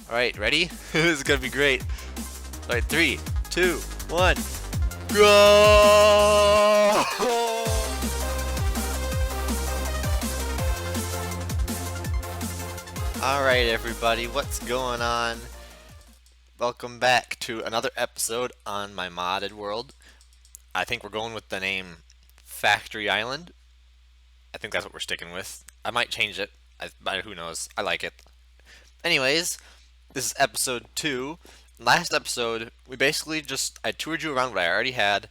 Alright, ready? This is gonna be great. Alright, 3, 2, 1. Go! Alright, everybody, what's going on? Welcome back to another episode on my modded world. I think we're going with the name Factory Island. I think that's what we're sticking with. I might change it, but who knows? I like it. Anyways, this is episode 2. Last episode, I toured you around what I already had,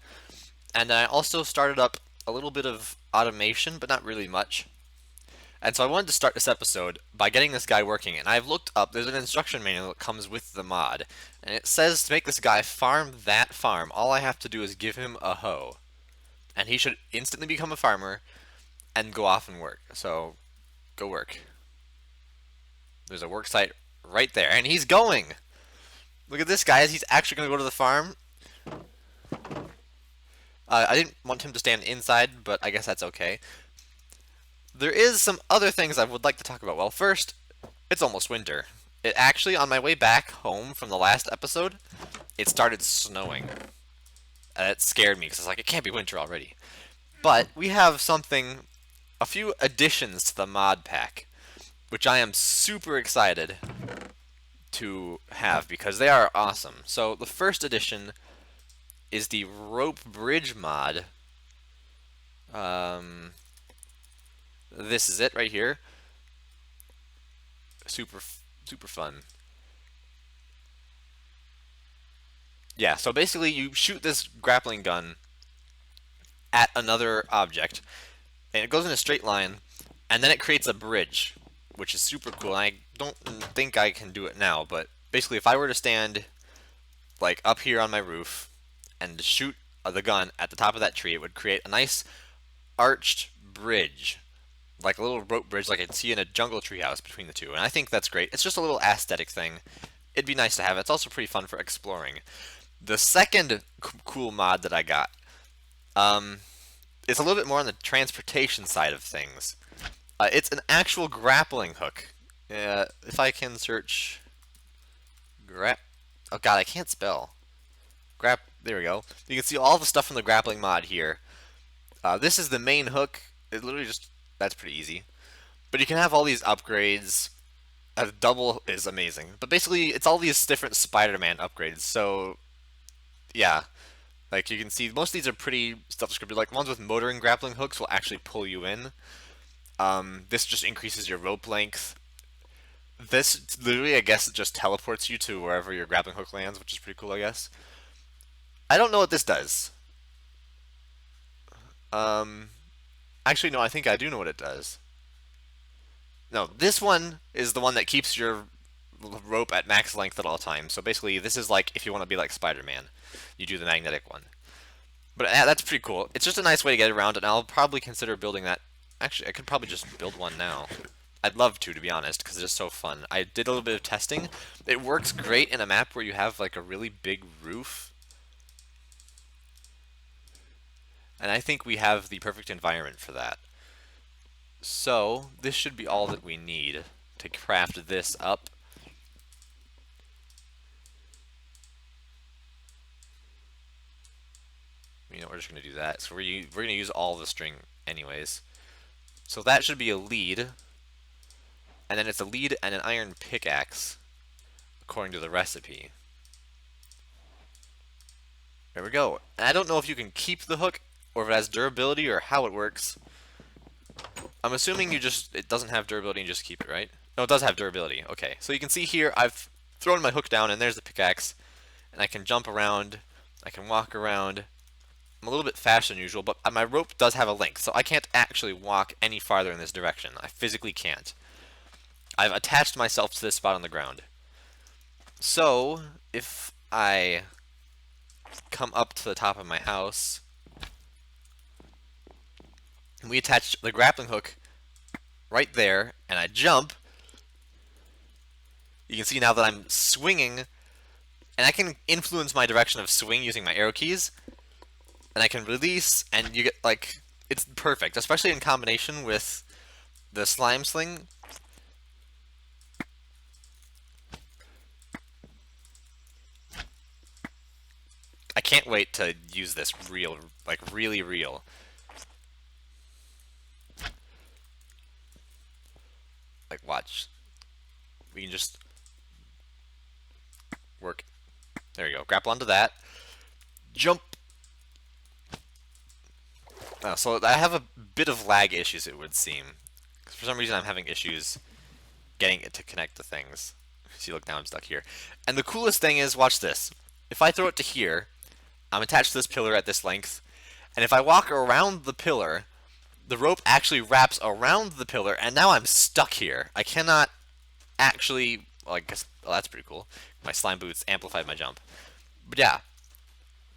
and I also started up a little bit of automation, but not really much. And so I wanted to start this episode by getting this guy working, and I've looked up, there's an instruction manual that comes with the mod, and it says to make this guy farm that farm, all I have to do is give him a hoe. And he should instantly become a farmer and go off and work. So, go work. There's a work site right there, and he's going! Look at this, guys, he's actually going to go to the farm. I didn't want him to stand inside, but I guess that's okay. There is some other things I would like to talk about. Well, first, it's almost winter. It actually, on my way back home from the last episode, it started snowing. It scared me, because I was like, it can't be winter already. But we have a few additions to the mod pack, which I am super excited to have, because they are awesome. So, the first addition is the rope bridge mod. This is it right here. Super fun. Yeah, so basically you shoot this grappling gun at another object, and it goes in a straight line, and then it creates a bridge, which is super cool. And I don't think I can do it now, but basically if I were to stand like up here on my roof and shoot the gun at the top of that tree, it would create a nice arched bridge, like a little rope bridge like I'd see in a jungle treehouse between the two, and I think that's great. It's just a little aesthetic thing. It'd be nice to have. It's also pretty fun for exploring. The second cool mod that I got, it's a little bit more on the transportation side of things. It's an actual grappling hook. If I can search oh god, I can't spell. There we go. You can see all the stuff from the grappling mod here. This is the main hook. It literally that's pretty easy. But you can have all these upgrades. A double is amazing. But basically, it's all these different Spider-Man upgrades. So, yeah. Like, you can see, most of these are pretty self-descriptive. Like, ones with motoring grappling hooks will actually pull you in. This just increases your rope length. This, literally, I guess, it just teleports you to wherever your grappling hook lands, which is pretty cool, I guess. I don't know what this does. Actually, no, I think I do know what it does. No, this one is the one that keeps your rope at max length at all times. So basically, this is like if you want to be like Spider-Man, you do the magnetic one. But that's pretty cool. It's just a nice way to get around, and I'll probably consider building that. Actually, I could probably just build one now. I'd love to be honest, because it's just so fun. I did a little bit of testing. It works great in a map where you have like a really big roof. And I think we have the perfect environment for that. So, this should be all that we need to craft this up. You know, we're just going to do that. So we're going to use all the string anyways. So that should be a lead. And then it's a lead and an iron pickaxe, according to the recipe. There we go. And I don't know if you can keep the hook, or if it has durability, or how it works. I'm assuming it doesn't have durability and you just keep it, right? No, it does have durability. Okay, so you can see here, I've thrown my hook down and there's the pickaxe. And I can jump around, I can walk around. I'm a little bit faster than usual, but my rope does have a length, so I can't actually walk any farther in this direction. I physically can't. I've attached myself to this spot on the ground. So, if I come up to the top of my house, and we attach the grappling hook right there, and I jump, you can see now that I'm swinging, and I can influence my direction of swing using my arrow keys, and I can release, and you get, like, it's perfect, especially in combination with the slime sling. can't wait to use this real, like really real. Like watch. We can just work. There you go. Grapple onto that. Jump. So I have a bit of lag issues, it would seem. 'Cause for some reason I'm having issues getting it to connect to things. See, look, now I'm stuck here. And the coolest thing is, watch this. If I throw it to here, I'm attached to this pillar at this length, and if I walk around the pillar, the rope actually wraps around the pillar, and now I'm stuck here. I cannot actually, well, I guess, well, that's pretty cool. My slime boots amplified my jump. But yeah,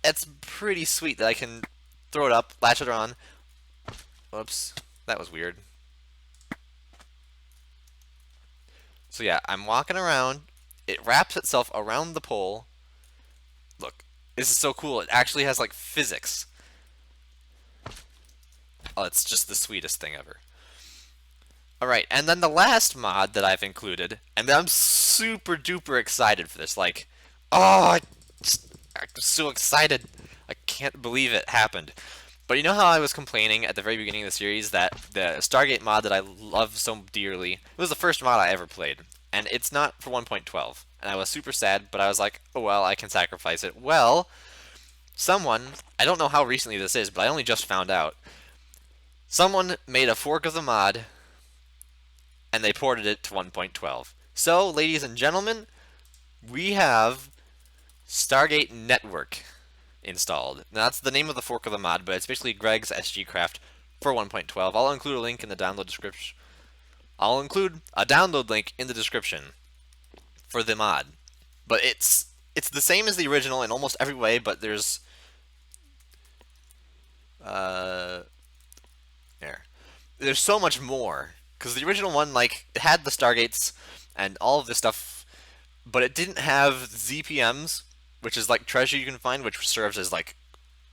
it's pretty sweet that I can throw it up, latch it on. Whoops, that was weird. So yeah, I'm walking around. It wraps itself around the pole. Look, this is so cool. It actually has like physics. Oh, it's just the sweetest thing ever. Alright, and then the last mod that I've included, and I'm super duper excited for this. Like, oh, I'm so excited. I can't believe it happened. But you know how I was complaining at the very beginning of the series that the Stargate mod that I love so dearly, it was the first mod I ever played, and it's not for 1.12. And I was super sad, but I was like, oh well, I can sacrifice it. Well, someone, I don't know how recently this is, but I only just found out, someone made a fork of the mod, and they ported it to 1.12. So, ladies and gentlemen, we have Stargate Network installed. Now, that's the name of the fork of the mod, but it's basically Greg's SGCraft for 1.12. I'll include a link in the download description. I'll include a download link in the description for the mod. But it's the same as the original in almost every way, but there's there. There's so much more. Because the original one, like, it had the Stargates and all of this stuff, but it didn't have ZPMs, which is like treasure you can find, which serves as like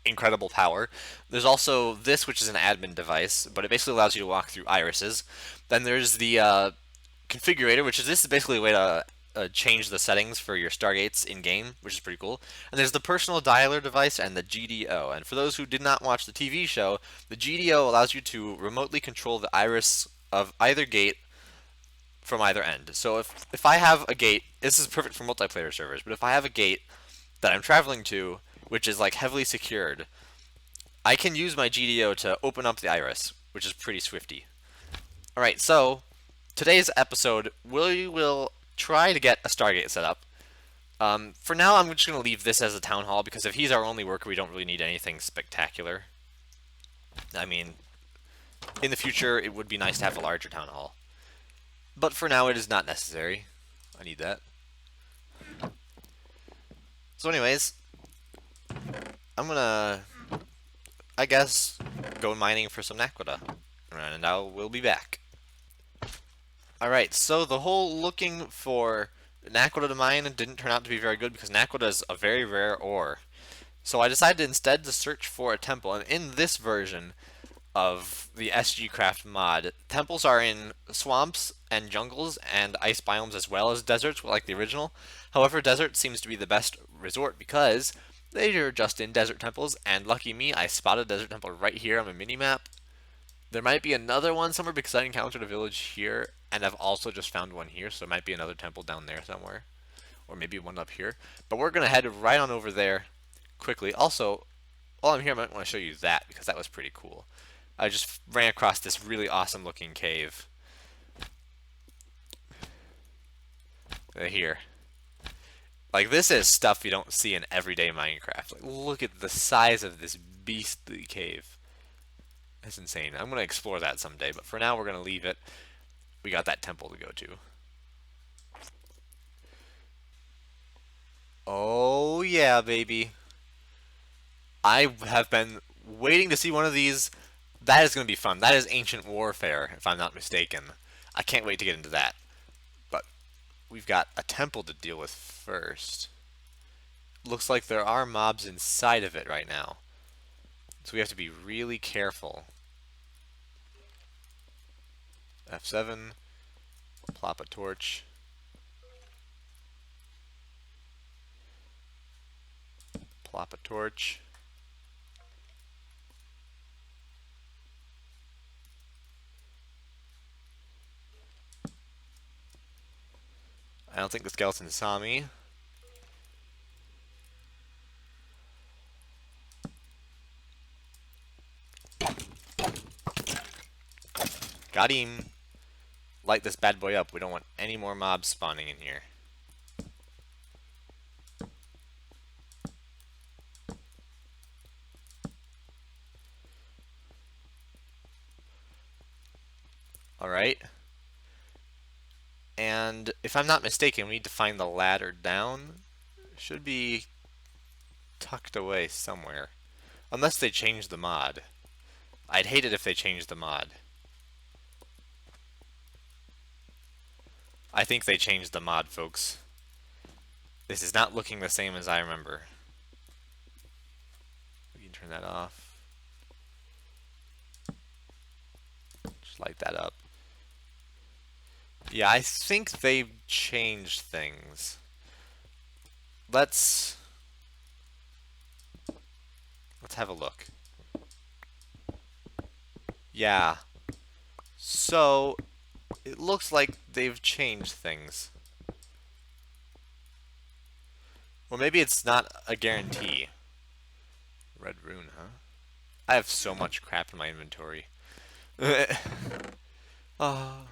incredible power. There's also this, which is an admin device, but it basically allows you to walk through irises. Then there's the configurator, which is this is basically a way to change the settings for your Stargates in game, which is pretty cool. And there's the personal dialer device and the GDO. And for those who did not watch the TV show, the GDO allows you to remotely control the iris of either gate from either end. So if I have a gate, this is perfect for multiplayer servers, but if I have a gate that I'm traveling to, which is like heavily secured, I can use my GDO to open up the iris, which is pretty swifty. Alright, so today's episode, we will try to get a Stargate set up. For now, I'm just going to leave this as a town hall, because if he's our only worker, we don't really need anything spectacular. I mean, in the future, it would be nice to have a larger town hall. But for now, it is not necessary. I need that. So anyways, I'm gonna, I guess, go mining for some Naquita. And we'll be back. Alright, so the whole looking for Naquita to mine didn't turn out to be very good, because Naquita is a very rare ore. So I decided instead to search for a temple, and in this version of the SGCraft mod, temples are in swamps and jungles and ice biomes as well as deserts, like the original. However, desert seems to be the best resort because they are just in desert temples, and lucky me, I spotted a desert temple right here on my mini-map. There might be another one somewhere because I encountered a village here, and I've also just found one here, so there might be another temple down there somewhere. Or maybe one up here. But we're going to head right on over there quickly. Also, while I'm here, I might want to show you that, because that was pretty cool. I just ran across this really awesome looking cave. Here. Like, this is stuff you don't see in everyday Minecraft. Like, look at the size of this beastly cave. That's insane. I'm going to explore that someday, but for now we're going to leave it. We got that temple to go to. Oh yeah, baby. I have been waiting to see one of these. That is going to be fun. That is Ancient Warfare, if I'm not mistaken. I can't wait to get into that. But we've got a temple to deal with first. Looks like there are mobs inside of it right now. So we have to be really careful. F7. Plop a torch. Plop a torch. I don't think the skeleton saw me. Got him. Light this bad boy up. We don't want any more mobs spawning in here. Alright. And if I'm not mistaken, we need to find the ladder down. It should be tucked away somewhere. Unless they change the mod. I'd hate it if they changed the mod. I think they changed the mod, folks. This is not looking the same as I remember. We can turn that off. Just light that up. Yeah, I think they've changed things. Let's have a look. Yeah. So, it looks like they've changed things. Well, maybe it's not a guarantee. Red rune, huh? I have so much crap in my inventory. Oh,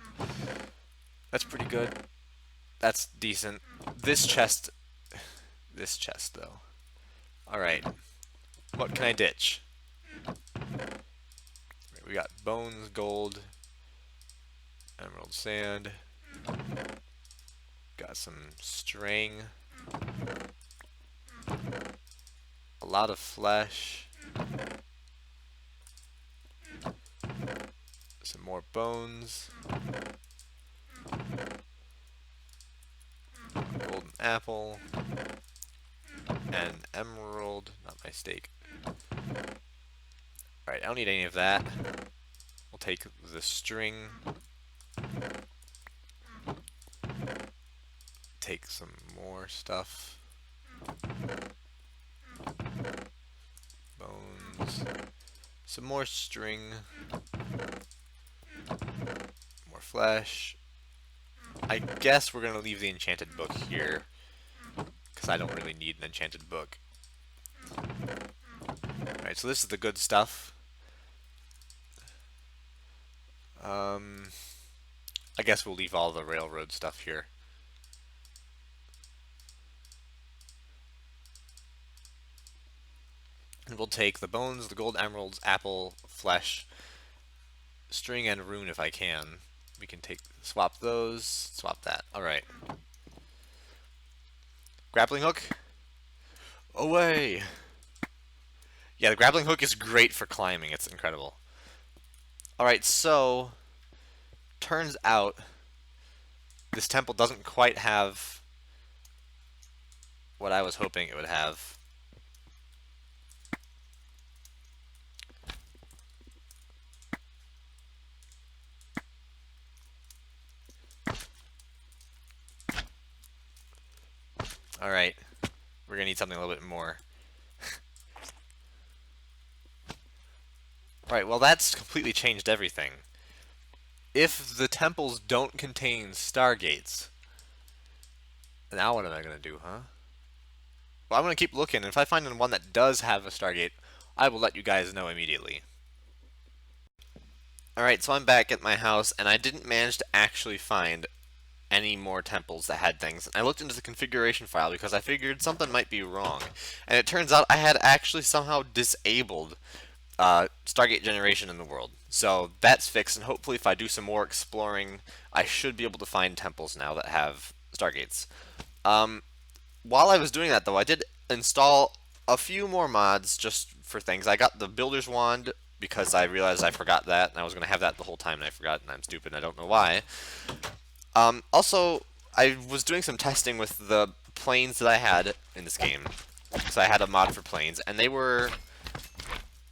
that's pretty good. That's decent. This chest, though. Alright. What can I ditch? We got bones, gold, emerald sand. Got some string. A lot of flesh. Some more bones. Golden apple. And emerald. Not my steak. Alright, I don't need any of that. We'll take the string. Take some more stuff. Bones. Some more string. More flesh. I guess we're going to leave the enchanted book here, because I don't really need an enchanted book. Alright, so this is the good stuff. I guess we'll leave all the railroad stuff here. And we'll take the bones, the gold, emeralds, apple, flesh, string, and rune if I can. We can swap those, swap that. Alright. Grappling hook. Away! Yeah, the grappling hook is great for climbing. It's incredible. Alright, so turns out this temple doesn't quite have what I was hoping it would have. Alright, we're gonna need something a little bit more. Alright, well that's completely changed everything. If the temples don't contain stargates, now what am I gonna do, huh? Well, I'm gonna keep looking, and if I find one that does have a stargate, I will let you guys know immediately. Alright, so I'm back at my house, and I didn't manage to actually find any more temples that had things. I looked into the configuration file because I figured something might be wrong. And it turns out I had actually somehow disabled Stargate generation in the world. So that's fixed, and hopefully if I do some more exploring, I should be able to find temples now that have Stargates. While I was doing that, though, I did install a few more mods just for things. I got the Builder's Wand because I realized I forgot that, and I was going to have that the whole time, and I forgot, and I'm stupid, and I don't know why. Also, I was doing some testing with the planes that I had in this game. So I had a mod for planes, and they were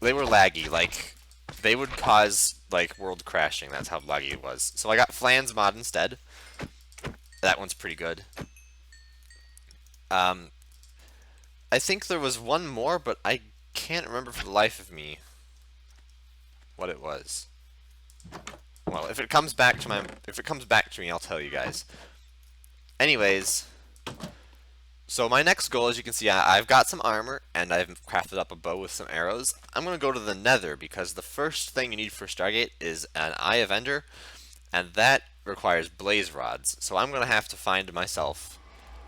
laggy. Like, they would cause, like, world crashing. That's how laggy it was. So I got Flan's mod instead. That one's pretty good. I think there was one more, but I can't remember for the life of me what it was. Well, if it comes back to me, I'll tell you guys. Anyways, so my next goal, as you can see, I've got some armor, and I've crafted up a bow with some arrows. I'm going to go to the nether, because the first thing you need for Stargate is an Eye of Ender, and that requires blaze rods. So I'm going to have to find myself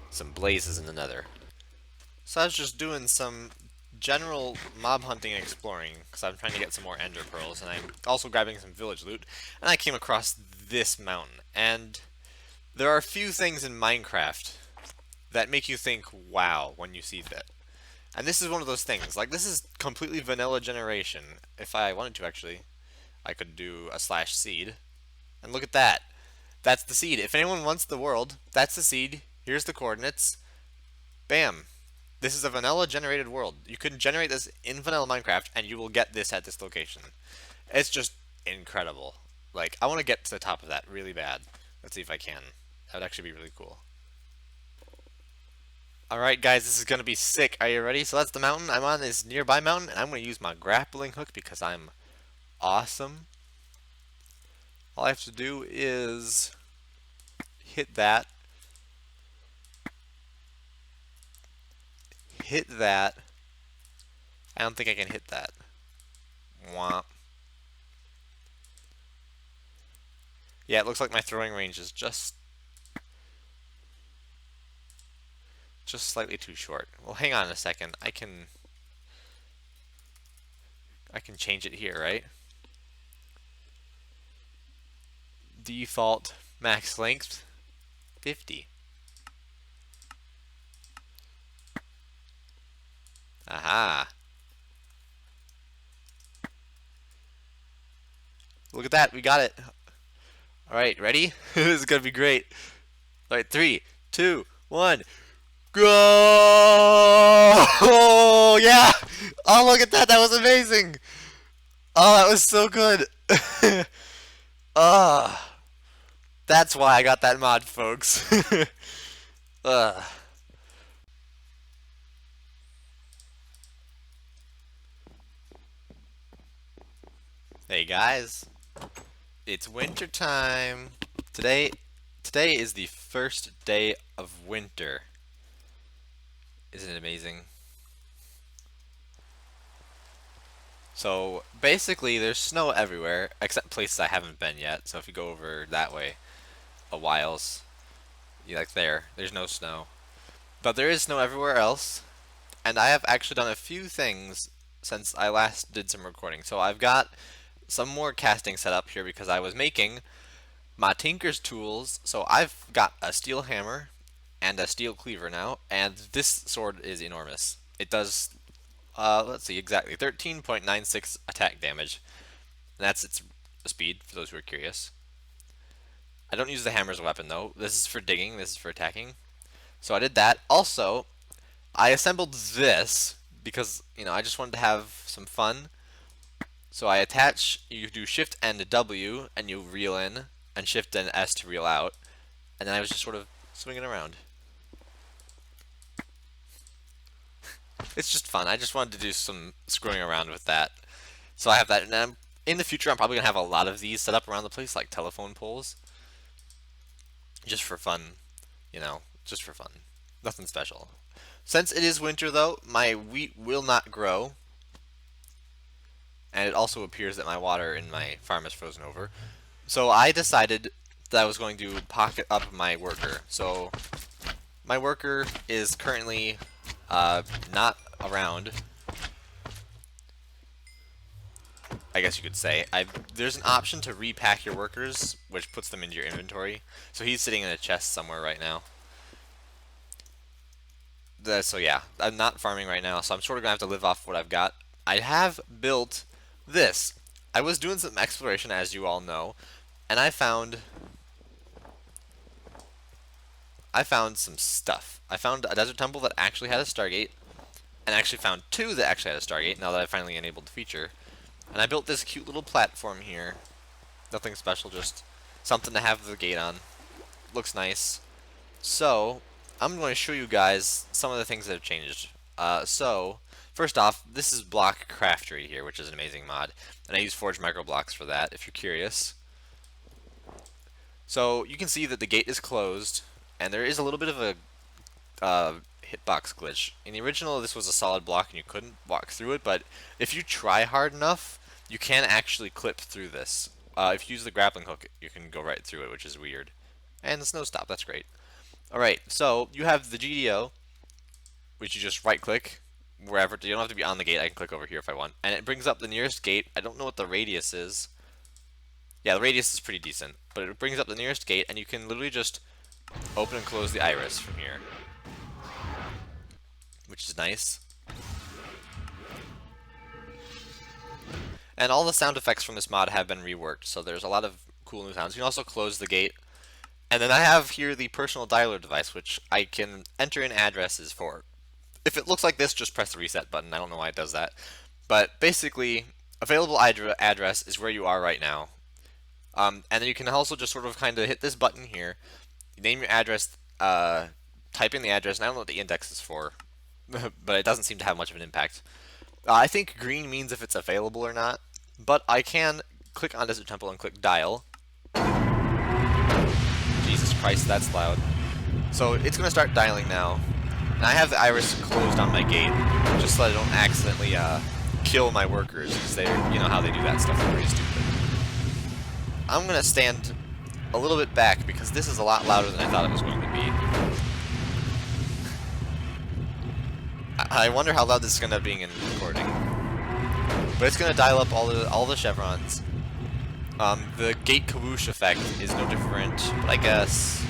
some blazes in the nether. So I was just doing some general mob hunting and exploring, because I'm trying to get some more ender pearls, and I'm also grabbing some village loot, and I came across this mountain. And there are a few things in Minecraft that make you think, wow, when you see that. And this is one of those things. Like, this is completely vanilla generation. If I wanted to, actually, I could do a /seed. And look at that. That's the seed. If anyone wants the world, that's the seed. Here's the coordinates. Bam. This is a vanilla generated world. You can generate this in vanilla Minecraft, and you will get this at this location. It's just incredible. Like, I want to get to the top of that really bad. Let's see if I can. That would actually be really cool. Alright guys, this is going to be sick. Are you ready? So that's the mountain I'm on, this nearby mountain, and I'm going to use my grappling hook because I'm awesome. All I have to do is hit that. Hit that. I don't think I can hit that. Womp. Yeah, it looks like my throwing range is just slightly too short. Well, hang on a second. I can change it here, right? Default max length 50. Aha. Look at that, we got it. Alright, ready? This is gonna be great. Alright, 3, 2, 1. Go! Oh, yeah! Oh, look at that, that was amazing! Oh, that was so good! Ah, that's why I got that mod, folks. Hey guys, it's winter time. Today is the first day of winter. Isn't it amazing? So basically there's snow everywhere except places I haven't been yet. So if you go over that way a whiles, like there's no snow. But there is snow everywhere else. And I have actually done a few things since I last did some recording. So I've got some more casting set up here because I was making my tinker's tools. So I've got a steel hammer and a steel cleaver now, and this sword is enormous. It does, let's see, exactly 13.96 attack damage. And that's its speed, for those who are curious. I don't use the hammer as a weapon, though. This is for digging, this is for attacking. So I did that. Also, I assembled this because, I just wanted to have some fun. So I attach, you do Shift and W, and you reel in, and Shift and S to reel out. And then I was just sort of swinging around. It's just fun. I just wanted to do some screwing around with that. So I have that, and in the future I'm probably going to have a lot of these set up around the place, like telephone poles. Just for fun, just for fun. Nothing special. Since it is winter, though, my wheat will not grow. And it also appears that my water in my farm is frozen over. So I decided that I was going to pocket up my worker. So my worker is currently not around, I guess you could say. There's an option to repack your workers, which puts them into your inventory. So he's sitting in a chest somewhere right now. So yeah, I'm not farming right now, so I'm sort of going to have to live off what I've got. I have built this. I was doing some exploration, as you all know, and I found some stuff. I found a desert temple that actually had a Stargate, and I actually found 2 that actually had a Stargate, now that I finally enabled the feature. And I built this cute little platform here. Nothing special, just something to have the gate on. Looks nice. So, I'm going to show you guys some of the things that have changed. So, first off, this is Blockcraftery here, which is an amazing mod, and I use Forge Microblocks for that, if you're curious. So, you can see that the gate is closed, and there is a little bit of a hitbox glitch. In the original, this was a solid block and you couldn't walk through it, but if you try hard enough, you can actually clip through this. If you use the grappling hook, you can go right through it, which is weird. And the snow stop, that's great. Alright, so you have the GDO, which you just right click wherever. You don't have to be on the gate, I can click over here if I want. And it brings up the nearest gate. I don't know what the radius is. Yeah, the radius is pretty decent, but it brings up the nearest gate, and you can literally just open and close the iris from here, which is nice. And all the sound effects from this mod have been reworked, so there's a lot of cool new sounds. You can also close the gate. And then I have here the personal dialer device, which I can enter in addresses for. If it looks like this, just press the reset button. I don't know why it does that. But basically, available address is where you are right now. And then you can also just sort of kind of hit this button here, name your address, type in the address, and I don't know what the index is for, but it doesn't seem to have much of an impact. I think green means if it's available or not, but I can click on Desert Temple and click dial. Jesus Christ, that's loud. So it's going to start dialing now. And I have the iris closed on my gate, just so I don't accidentally kill my workers, because they, you know how they do that stuff, they're pretty stupid. I'm going to stand a little bit back, because this is a lot louder than I thought it was going to be. I wonder how loud this is going to be in recording. But it's going to dial up all the chevrons. The gate kaboosh effect is no different, but I guess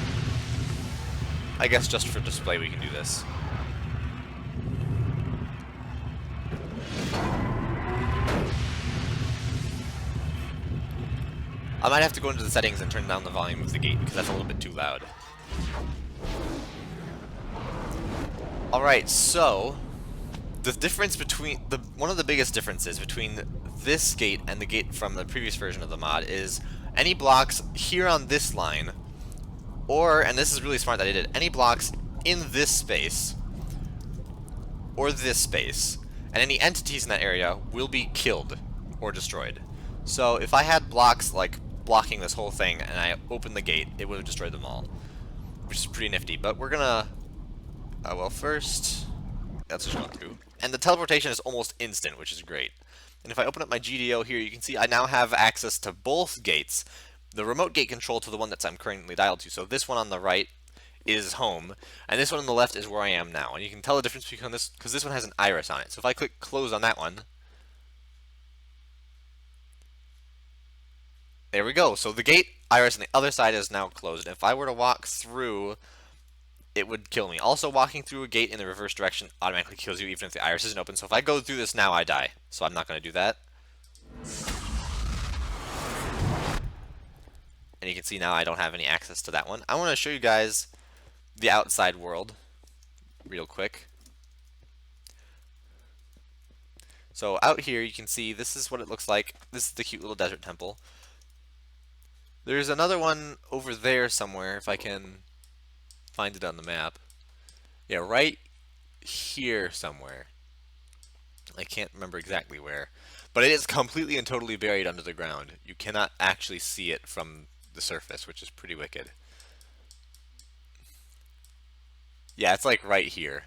just for display we can do this. I might have to go into the settings and turn down the volume of the gate, because that's a little bit too loud. Alright, so the difference between one of the biggest differences between this gate and the gate from the previous version of the mod is any blocks here on this line, or, and this is really smart that I did, any blocks in this space or this space, and any entities in that area will be killed or destroyed. So if I had blocks like blocking this whole thing and I opened the gate, it would have destroyed them all, which is pretty nifty. But we're gonna well, first let's just go through, and the teleportation is almost instant, which is great. And if I open up my GDO here, you can see I now have access to both gates. The remote gate control to the one that I'm currently dialed to. So this one on the right is home, and this one on the left is where I am now. And you can tell the difference between this, because this one has an iris on it. So if I click close on that one, there we go. So the gate iris on the other side is now closed. If I were to walk through, it would kill me. Also, walking through a gate in the reverse direction automatically kills you even if the iris isn't open. So if I go through this now, I die. So I'm not going to do that. And you can see now I don't have any access to that one. I want to show you guys the outside world real quick. So out here you can see this is what it looks like. This is the cute little desert temple. There's another one over there somewhere if I can find it on the map. Yeah, right here somewhere. I can't remember exactly where. But it is completely and totally buried under the ground. You cannot actually see it from the surface, which is pretty wicked. Yeah, it's like right here.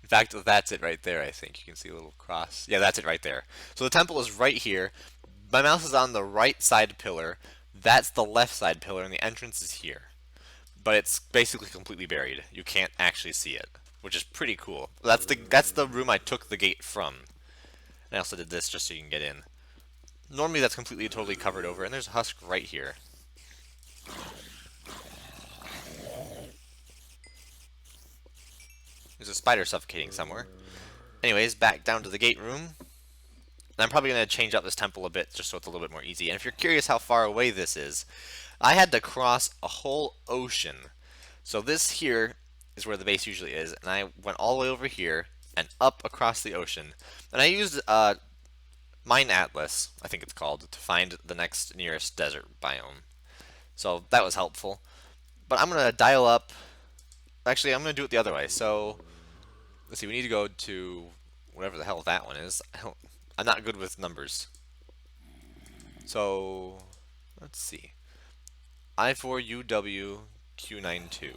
In fact, that's it right there, I think. You can see a little cross. Yeah, that's it right there. So the temple is right here. My mouse is on the right side pillar. That's the left side pillar, and the entrance is here. But it's basically completely buried. You can't actually see it, which is pretty cool. That's the room I took the gate from. And I also did this just so you can get in. Normally that's completely and totally covered over, and there's a husk right here. There's a spider suffocating somewhere. Anyways, back down to the gate room. And I'm probably going to change up this temple a bit just so it's a little bit more easy. And if you're curious how far away this is, I had to cross a whole ocean. So this here is where the base usually is, and I went all the way over here and up across the ocean. And I used Mine Atlas, I think it's called, to find the next nearest desert biome. So that was helpful. But I'm going to dial up. Actually, I'm going to do it the other way. So let's see, we need to go to whatever the hell that one is. I'm not good with numbers. So, let's see. I4UWQ92.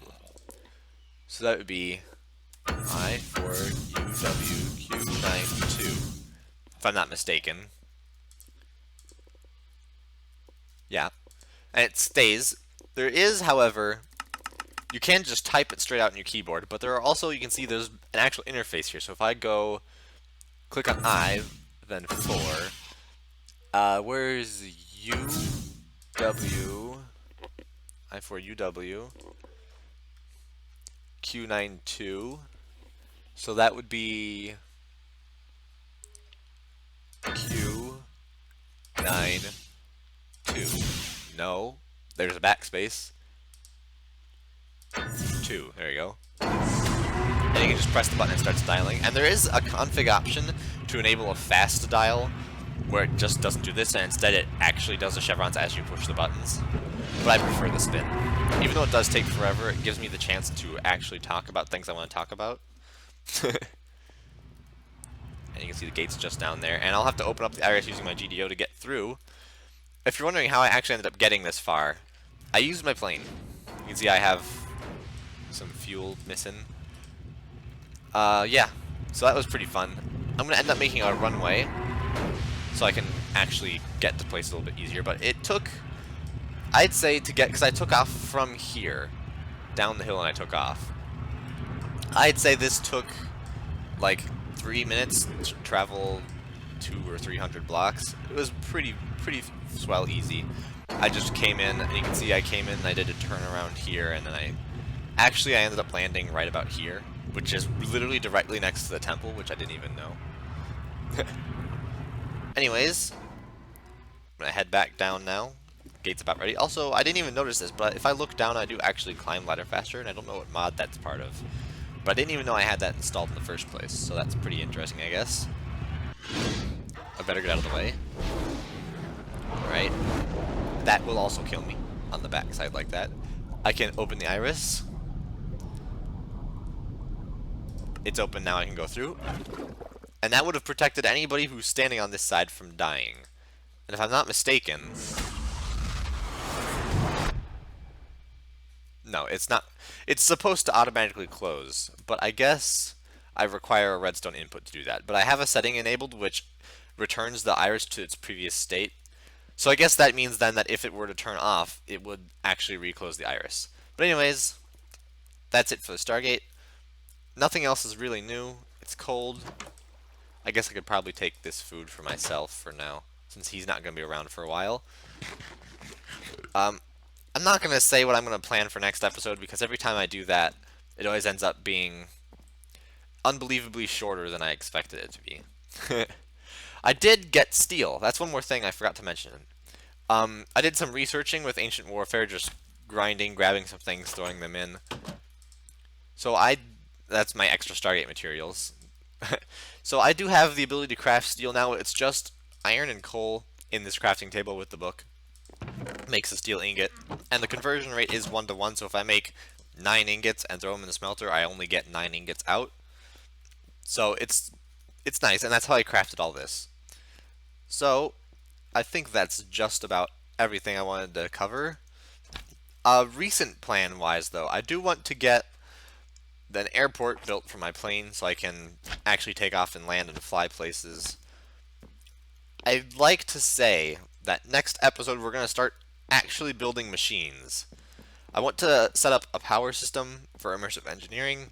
So that would be I4UWQ92, if I'm not mistaken. Yeah. And it stays. There is, however, you can just type it straight out on your keyboard, but there are also, you can see there's an actual interface here. So if I go, click on I, then 4, where's UW, I4UW, Q92, so that would be Q92. No, there's a backspace. 2, there you go. And you can just press the button and it starts dialing. And there is a config option to enable a fast dial, where it just doesn't do this, and instead it actually does the chevrons as you push the buttons. But I prefer the spin. Even though it does take forever, it gives me the chance to actually talk about things I want to talk about. And you can see the gate's just down there. And I'll have to open up the iris using my GDO to get through. If you're wondering how I actually ended up getting this far, I used my plane. You can see I have some fuel missing. Yeah, so that was pretty fun. I'm going to end up making a runway so I can actually get to places a little bit easier, but it took, I'd say, to get, because I took off from here, down the hill, and I took off. I'd say this took like 3 minutes to travel 200 or 300 blocks. It was pretty swell easy. I just came in, and you can see I came in and I did a turn around here, and then I ended up landing right about here, which is literally directly next to the temple, which I didn't even know. Anyways, I'm gonna head back down now. Gate's about ready. Also, I didn't even notice this, but if I look down, I do actually climb ladder faster, and I don't know what mod that's part of. But I didn't even know I had that installed in the first place, so that's pretty interesting, I guess. I better get out of the way. Alright. That will also kill me on the back side like that. I can open the iris. It's open now, I can go through. And that would have protected anybody who's standing on this side from dying. And if I'm not mistaken... No, it's not. It's supposed to automatically close, but I guess I require a redstone input to do that. But I have a setting enabled which returns the iris to its previous state. So I guess that means then that if it were to turn off, it would actually reclose the iris. But anyways, that's it for the Stargate. Nothing else is really new. It's cold. I guess I could probably take this food for myself for now, since he's not going to be around for a while. I'm not going to say what I'm going to plan for next episode, because every time I do that, it always ends up being unbelievably shorter than I expected it to be. I did get steel. That's one more thing I forgot to mention. I did some researching with Ancient Warfare, just grinding, grabbing some things, throwing them in. So that's my extra Stargate materials. So I do have the ability to craft steel now. It's just iron and coal in this crafting table with the book. Makes a steel ingot, and the conversion rate is 1-to-1, so if I make 9 ingots and throw them in the smelter, I only get 9 ingots out. So it's nice, and that's how I crafted all this. So I think that's just about everything I wanted to cover. Recent plan-wise, though, I do want to get an airport built for my plane so I can actually take off and land and fly places. I'd like to say that next episode we're going to start actually building machines. I want to set up a power system for immersive engineering.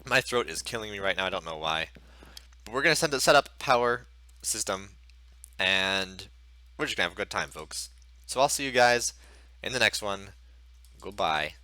My throat is killing me right now, I don't know why. But we're going to set up a power system, and we're just going to have a good time, folks. So I'll see you guys in the next one. Goodbye.